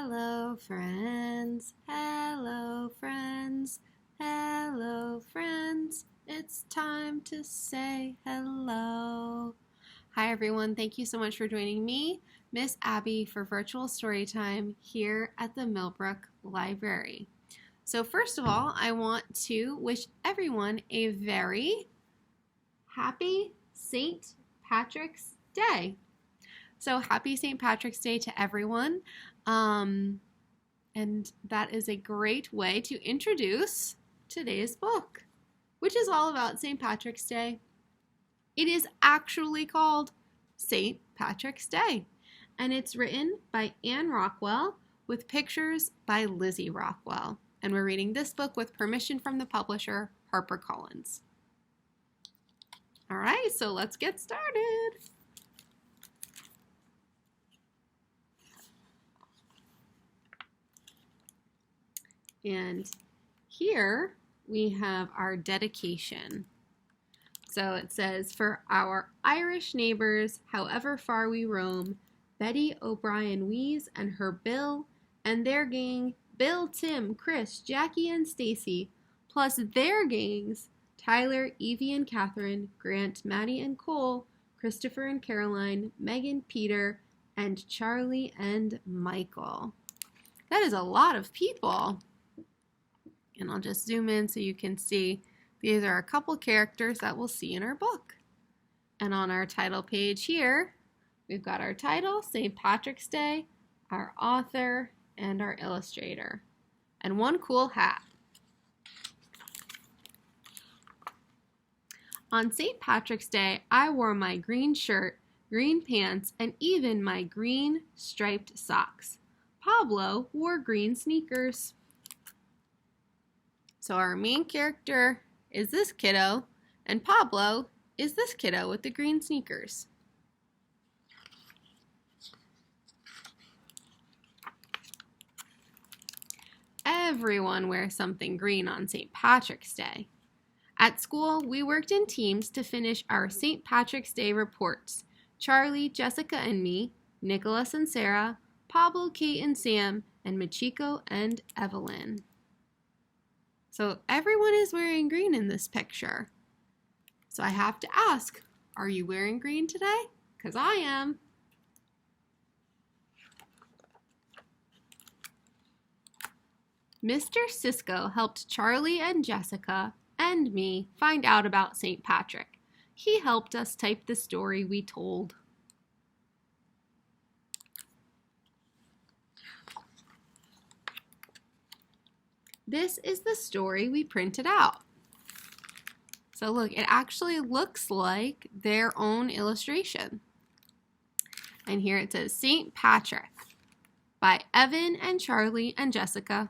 Hello, friends. Hello, friends. Hello, friends. It's time to say hello. Hi, everyone. Thank you so much for joining me, Miss Abby, for virtual story time here at the Millbrook Library. So first of all, I want to wish everyone a very happy St. Patrick's Day. So happy St. Patrick's Day to everyone. And that is a great way to introduce today's book, which is all about St. Patrick's Day. It is actually called St. Patrick's Day, and it's written by Anne Rockwell with pictures by Lizzy Rockwell. And we're reading this book with permission from the publisher, HarperCollins. All right, so let's get started. And here we have our dedication. So it says, for our Irish neighbors, however far we roam, Betty O'Brien Wees and her Bill and their gang, Bill, Tim, Chris, Jackie, and Stacy, plus their gangs, Tyler, Evie, and Catherine, Grant, Maddie, and Cole, Christopher and Caroline, Megan, Peter, and Charlie and Michael. That is a lot of people. And I'll just zoom in so you can see these are a couple characters that we'll see in our book. And on our title page here, we've got our title, St. Patrick's Day, our author, and our illustrator. And one cool hat. On St. Patrick's Day, I wore my green shirt, green pants, and even my green striped socks. Pablo wore green sneakers. So our main character is this kiddo, and Pablo is this kiddo with the green sneakers. Everyone wears something green on St. Patrick's Day. At school, we worked in teams to finish our St. Patrick's Day reports. Charlie, Jessica, and me, Nicholas and Sarah, Pablo, Kate, and Sam, and Machiko and Evelyn. So everyone is wearing green in this picture. So I have to ask, are you wearing green today? Because I am. Mr. Sisko helped Charlie and Jessica and me find out about St. Patrick. He helped us type the story we told. This is the story we printed out. So look, it actually looks like their own illustration. And here it says St. Patrick by Evan and Charlie and Jessica.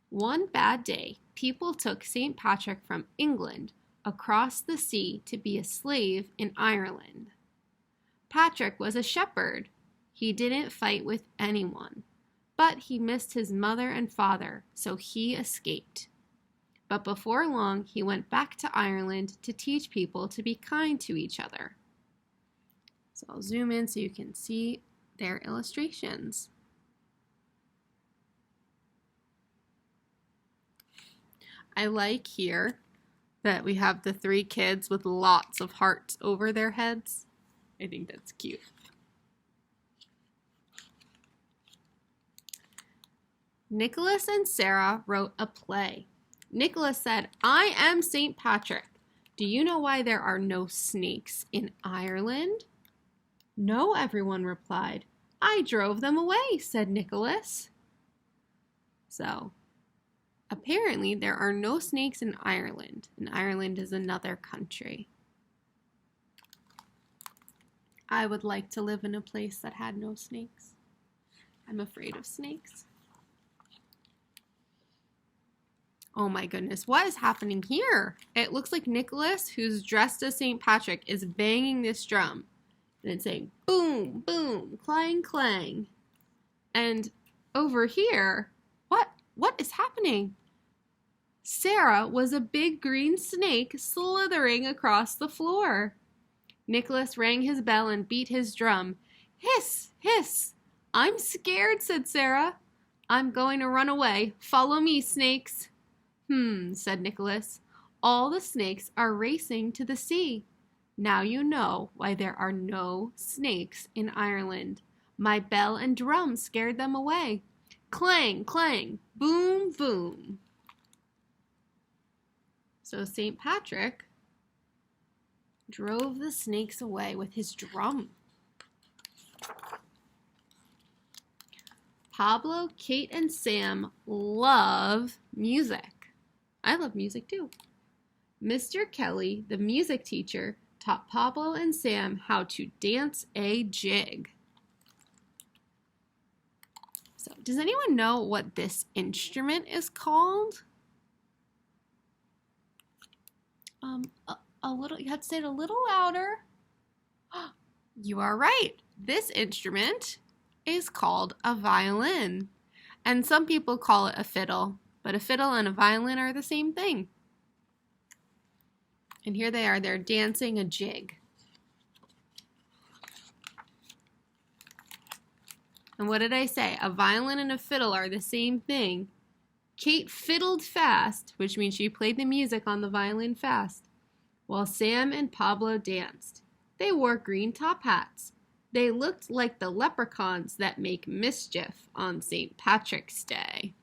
One bad day, people took St. Patrick from England across the sea to be a slave in Ireland. Patrick was a shepherd. He didn't fight with anyone. But he missed his mother and father, so he escaped. But before long, he went back to Ireland to teach people to be kind to each other. So I'll zoom in so you can see their illustrations. I like here that we have the three kids with lots of hearts over their heads. I think that's cute. Nicholas and Sarah wrote a play. Nicholas said, I am St. Patrick. Do you know why there are no snakes in Ireland? No, everyone replied. I drove them away, said Nicholas. So, apparently there are no snakes in Ireland, and Ireland is another country. I would like to live in a place that had no snakes. I'm afraid of snakes. Oh my goodness, what is happening here? It looks like Nicholas, who's dressed as St. Patrick, is banging this drum. And it's saying, boom, boom, clang, clang. And over here, what is happening? Sarah was a big green snake slithering across the floor. Nicholas rang his bell and beat his drum. Hiss, hiss, I'm scared, said Sarah. I'm going to run away. Follow me, snakes. Said Nicholas. All the snakes are racing to the sea. Now you know why there are no snakes in Ireland. My bell and drum scared them away. Clang, clang, boom, boom. So St. Patrick drove the snakes away with his drum. Pablo, Kate, and Sam love music. I love music too. Mr. Kelly, the music teacher, taught Pablo and Sam how to dance a jig. So, does anyone know what this instrument is called? A little, you have to say it a little louder. You are right. This instrument is called a violin. And some people call it a fiddle, but a fiddle and a violin are the same thing. And here they are, they're dancing a jig. And what did I say? A violin and a fiddle are the same thing. Kate fiddled fast, which means she played the music on the violin fast, while Sam and Pablo danced. They wore green top hats. They looked like the leprechauns that make mischief on St. Patrick's Day.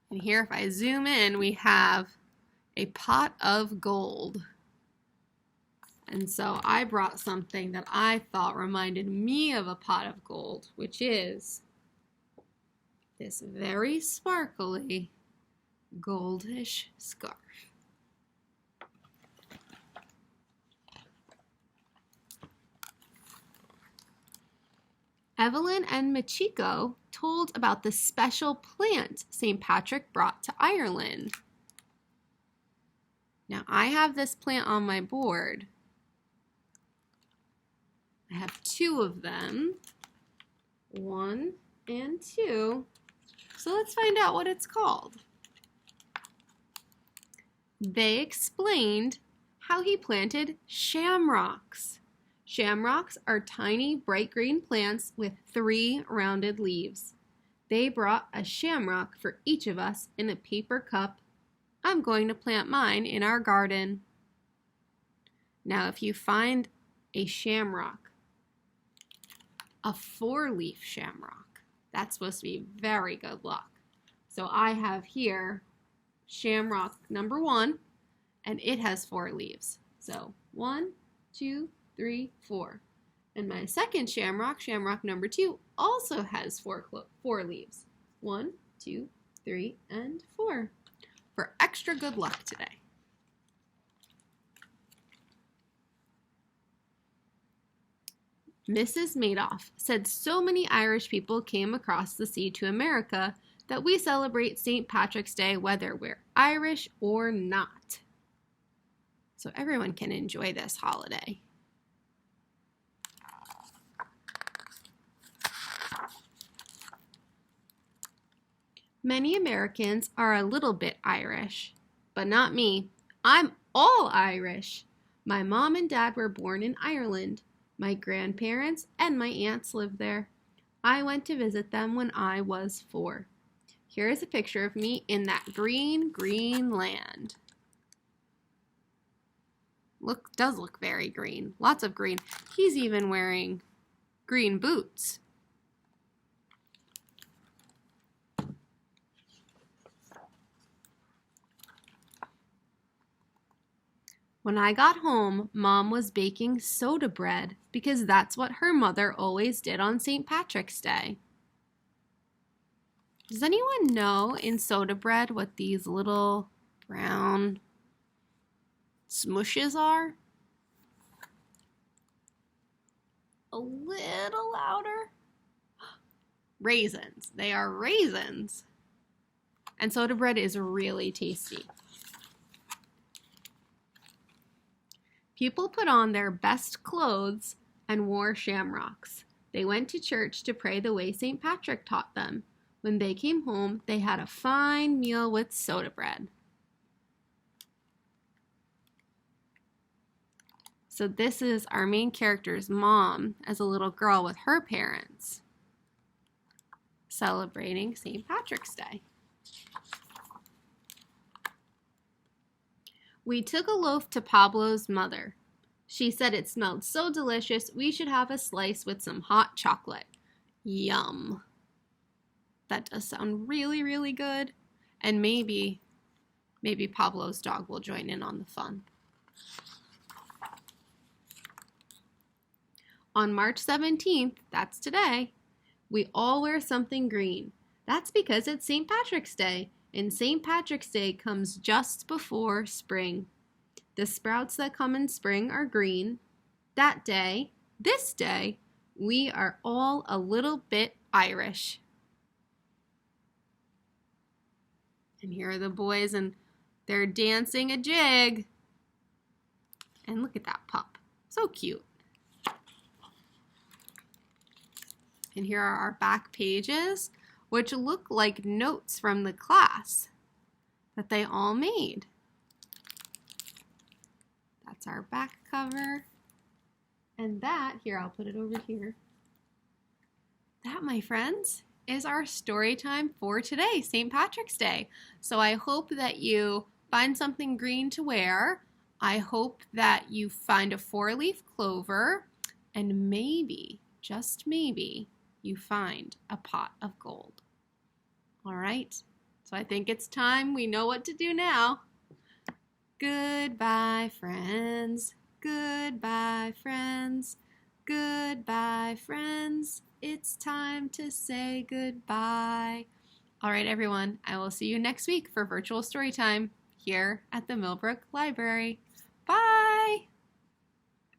And here, if I zoom in, we have a pot of gold. And so I brought something that I thought reminded me of a pot of gold, which is this very sparkly goldish scarf. Evelyn and Machiko told about the special plant St. Patrick brought to Ireland. Now, I have this plant on my board. I have two of them, 1 and 2. So let's find out what it's called. They explained how he planted shamrocks. Shamrocks are tiny, bright green plants with 3 rounded leaves. They brought a shamrock for each of us in a paper cup. I'm going to plant mine in our garden. Now, if you find a shamrock, a 4-leaf shamrock, that's supposed to be very good luck. So I have here shamrock number 1, and it has 4 leaves. So 1, 2, 3, 4. And my second shamrock, shamrock number 2, also has 4 leaves. 1, 2, 3, and 4. For extra good luck today. Mrs. Madoff said so many Irish people came across the sea to America that we celebrate St. Patrick's Day whether we're Irish or not. So everyone can enjoy this holiday. Many Americans are a little bit Irish, but not me. I'm all Irish. My mom and dad were born in Ireland. My grandparents and my aunts lived there. I went to visit them when I was 4. Here is a picture of me in that green, green land. Does look very green. Lots of green. He's even wearing green boots. When I got home, Mom was baking soda bread because that's what her mother always did on St. Patrick's Day. Does anyone know in soda bread what these little brown smooshes are? A little louder. Raisins. They are raisins. And soda bread is really tasty. People put on their best clothes and wore shamrocks. They went to church to pray the way St. Patrick taught them. When they came home, they had a fine meal with soda bread. So this is our main character's mom as a little girl with her parents celebrating St. Patrick's Day. We took a loaf to Pablo's mother. She said it smelled so delicious we should have a slice with some hot chocolate. Yum. That does sound really, really good. And maybe Pablo's dog will join in on the fun. On March 17th, that's today, we all wear something green. That's because it's St. Patrick's Day, and St. Patrick's Day comes just before spring. The sprouts that come in spring are green. That day, this day, we are all a little bit Irish. And here are the boys, and they're dancing a jig. And look at that pup. So cute. And here are our back pages, which look like notes from the class that they all made. That's our back cover. And that, here, I'll put it over here. That, my friends, is our story time for today, St. Patrick's Day. So I hope that you find something green to wear. I hope that you find a 4-leaf clover, and maybe, just maybe, you find a pot of gold. All right, so I think it's time. We know what to do now. Goodbye, friends. Goodbye, friends. Goodbye, friends. It's time to say goodbye. All right, everyone, I will see you next week for virtual story time here at the Millbrook Library. Bye.